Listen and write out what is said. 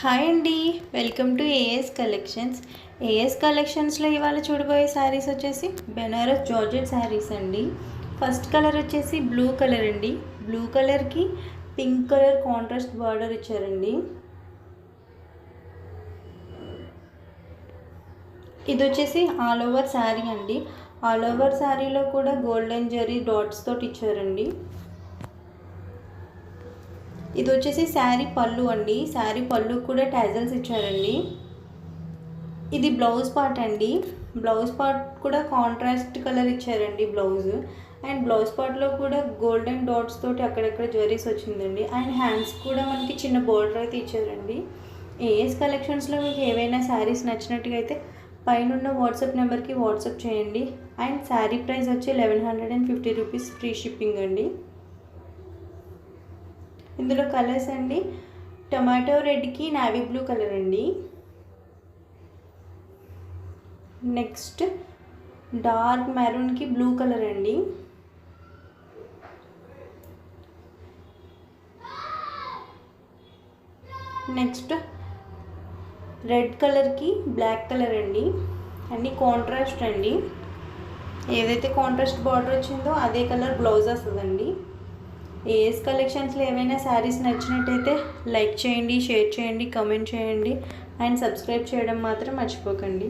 Hi అండి, welcome to AS collections. ఏఎస్ కలెక్షన్స్లో ఇవాళ చూడబోయే శారీస్ వచ్చేసి బెనారస్ జార్జెట్ శారీస్ అండి. ఫస్ట్ కలర్ వచ్చేసి బ్లూ కలర్ అండి. బ్లూ కలర్కి పింక్ కలర్ కాంట్రాస్ట్ బార్డర్ ఇచ్చారండి. ఇది వచ్చేసి ఆల్ ఓవర్ శారీ అండి. ఆల్ ఓవర్ శారీలో కూడా గోల్డెన్ జరీ డాట్స్ తోటి ఇచ్చారండి. ఇది వచ్చేసి శారీ పళ్ళు అండి. శారీ పళ్ళు కూడా టాజల్స్ ఇచ్చారండి. ఇది బ్లౌజ్ పార్ట్ అండి. బ్లౌజ్ పార్ట్ కూడా కాంట్రాస్ట్ కలర్ ఇచ్చారండి బ్లౌజ్. అండ్ బ్లౌజ్ పార్ట్లో కూడా గోల్డెన్ డాట్స్ తోటి అక్కడక్కడ జ్యువెలరీస్ వచ్చిందండి. అండ్ హ్యాండ్స్ కూడా మనకి చిన్న బోర్డర్ అయితే ఇచ్చారండి. ఏఎస్ కలెక్షన్స్లో మీకు ఏవైనా శారీస్ నచ్చినట్టుగా అయితే పైన వాట్సాప్ నెంబర్కి వాట్సాప్ చేయండి. అండ్ శారీ ప్రైస్ వచ్చి 1150 రూపీస్, ఫ్రీ షిప్పింగ్ అండి. ఇందులో కలర్స్ అండి, టొమాటో రెడ్కి నావీ బ్లూ కలర్ అండి. నెక్స్ట్ డార్క్ మెరూన్కి బ్లూ కలర్ అండి. నెక్స్ట్ రెడ్ కలర్కి బ్లాక్ కలర్ అండి. అన్నీ కాంట్రాస్ట్ అండి. ఏదైతే కాంట్రాస్ట్ బార్డర్ వచ్చిందో అదే కలర్ బ్లౌజ్ వస్తుందండి. ఏఎస్ కలెక్షన్స్లో ఏమైనా శారీస్ నచ్చినట్టయితే లైక్ చేయండి, షేర్ చేయండి, కామెంట్ చేయండి అండ్ సబ్స్క్రైబ్ చేయడం మాత్రం మర్చిపోకండి.